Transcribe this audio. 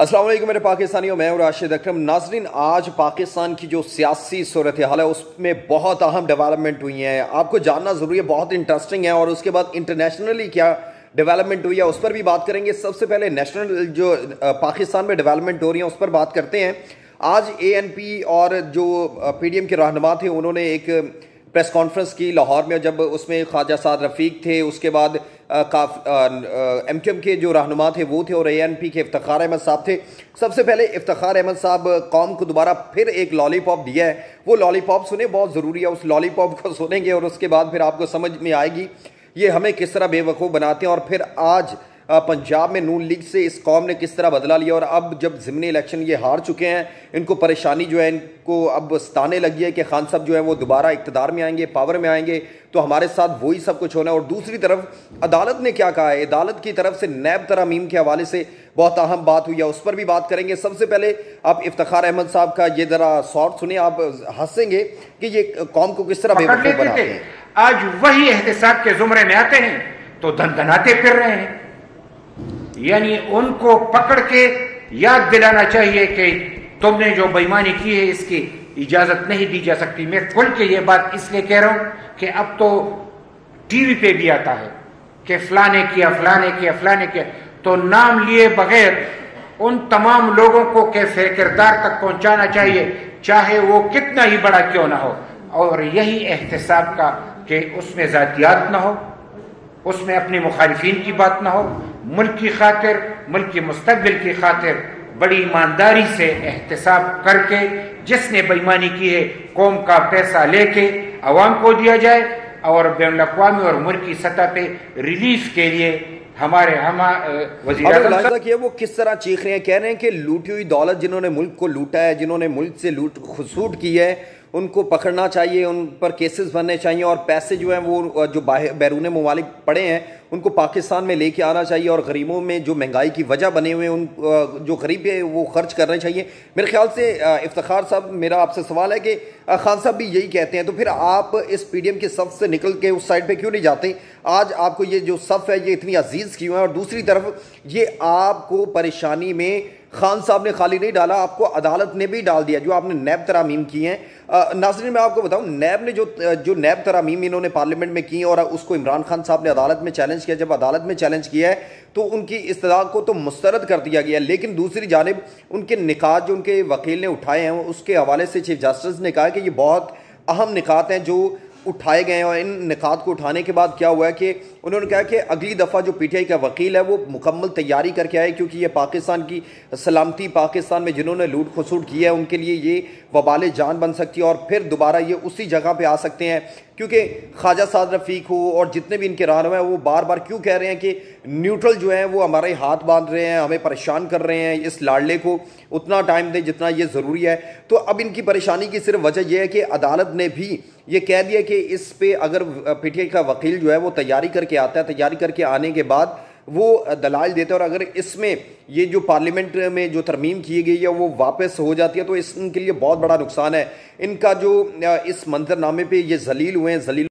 अस्सलाम वालेकुम मेरे पाकिस्तानियों, मैं हूं राशिद अकरम। नाजरीन, आज पाकिस्तान की जो सियासी सूरत हाल है उसमें बहुत अहम डेवलपमेंट हुई हैं, आपको जानना ज़रूरी है, बहुत इंटरेस्टिंग है। और उसके बाद इंटरनेशनली क्या डेवलपमेंट हुई है उस पर भी बात करेंगे। सबसे पहले नेशनल जो पाकिस्तान में डेवलपमेंट हो रही है उस पर बात करते हैं। आज ANP और जो PDM के रहनुमा थे उन्होंने एक प्रेस कॉन्फ्रेंस की लाहौर में, जब उसमें ख्वाजा साद रफ़ीक थे, उसके बाद MQM के जो रहनुमा थे वो थे, और ANP के इफ्तिखार अहमद साहब थे। सबसे पहले इफ्तिखार अहमद साहब कौम को दोबारा फिर एक लॉलीपॉप दिया है, वो लॉलीपॉप सुने, बहुत ज़रूरी है। उस लॉलीपॉप को सुनेंगे और उसके बाद फिर आपको समझ में आएगी ये हमें किस तरह बेवकूफ़ बनाते हैं। और फिर आज पंजाब में नून लीग से इस कौम ने किस तरह बदला लिया, और अब जब ज़िमनी इलेक्शन ये हार चुके हैं, इनको परेशानी जो है इनको अब सताने लगी है कि खान साहब जो है वो दोबारा इक़्तिदार में आएंगे, पावर में आएंगे तो हमारे साथ वही सब कुछ होना है। और दूसरी तरफ अदालत ने क्या कहा है, अदालत की तरफ से नैब तरमीम के हवाले से बहुत अहम बात हुई है, उस पर भी बात करेंगे। सबसे पहले आप इफ्तिखार अहमद साहब का ये ज़रा शॉर्ट सुनिए, आप हंसेंगे कि ये कौम को किस तरह बेवकूफ़ बनाते हैं। आज वही एहतिसाब के जुमरे में आते हैं तो दनदनाते फिर रहे हैं। यानी उनको पकड़ के याद दिलाना चाहिए कि तुमने जो बेईमानी की है इसकी इजाजत नहीं दी जा सकती। मैं खुल के ये बात इसलिए कह रहा हूं कि अब तो टीवी पे भी आता है कि फलाने किया फलाने किया फलाने किया, तो नाम लिए बगैर उन तमाम लोगों को कैसे किरदार तक पहुंचाना चाहिए, चाहे वो कितना ही बड़ा क्यों ना हो। और यही एहतिसाब का कि उसमें जातियात ना हो, उसमें अपने मुखालिफिन की बात ना हो, मुल्क की खातिर, मुल्क के मुस्तकबिल की खातिर बड़ी ईमानदारी से एहतिसाब करके जिसने बेईमानी की है कौम का पैसा लेके अवाम को दिया जाए, और बैनुल अक़वामी और मुल्क की सतह पे रिलीफ के लिए हमारे वज़ीर-ए-आज़म किया वो किस तरह चीख रहे हैं, कह रहे हैं कि लूटी हुई दौलत जिन्होंने मुल्क को लूटा है, जिन्होंने मुल्क से लूट खसूट की है, उनको पकड़ना चाहिए, उन पर केसेस बनने चाहिए, और पैसे जो हैं वो जो बैरून मुमालिक पड़े हैं उनको पाकिस्तान में लेके आना चाहिए, और गरीबों में जो महंगाई की वजह बने हुए हैं उन जो गरीब है वो खर्च करने चाहिए। मेरे ख्याल से इफ्तिखार साहब, मेरा आपसे सवाल है कि खान साहब भी यही कहते हैं, तो फिर आप इस PDM के सफ़ से निकल के उस साइड पे क्यों नहीं जाते? आज आपको ये जो सफ़ है ये इतनी अजीज़ क्यों है? और दूसरी तरफ ये आपको परेशानी में खान साहब ने खाली नहीं डाला, आपको अदालत ने भी डाल दिया, जो आपने नैब तरामीम की हैं। नाज़रीन, मैं आपको बताऊं, नैब ने जो नैब तरामीम इन्होंने पार्लियामेंट में की और उसको इमरान खान साहब ने अदालत में चैलेंज किया। जब अदालत में चैलेंज किया है तो उनकी इस्तदा को तो मुस्तरद कर दिया गया, लेकिन दूसरी जानिब उनके निकात जो उनके वकील ने उठाए हैं उसके हवाले से चीफ जस्टिस ने कहा कि ये बहुत अहम निकात हैं जो उठाए गए हैं। और इन निकात को उठाने के बाद क्या हुआ है कि उन्होंने कहा कि अगली दफ़ा जो PTI का वकील है वो मुकम्मल तैयारी करके आए, क्योंकि ये पाकिस्तान की सलामती, पाकिस्तान में जिन्होंने लूट खसूट किया है उनके लिए ये वबाल जान बन सकती है, और फिर दोबारा ये उसी जगह पे आ सकते हैं। क्योंकि ख्वाजा साद रफ़ीक हो और जितने भी इनके रहनुमा हैं वो बार बार क्यों कह रहे हैं कि न्यूट्रल जो है वो हमारे हाथ बांध रहे हैं, हमें परेशान कर रहे हैं, इस लाडले को उतना टाइम दें जितना ये ज़रूरी है। तो अब इनकी परेशानी की सिर्फ वजह यह है कि अदालत ने भी ये कह दिया कि इस पे अगर PTI का वकील जो है वो तैयारी करके आता है, तैयारी करके आने के बाद वो दलाइल देते हैं, और अगर इसमें ये जो पार्लियामेंट में जो तरमीम की गई है वो वापस हो जाती है तो इनके लिए बहुत बड़ा नुकसान है। इनका जो इस मंजरनामे पे ये जलील हुए हैं, जलील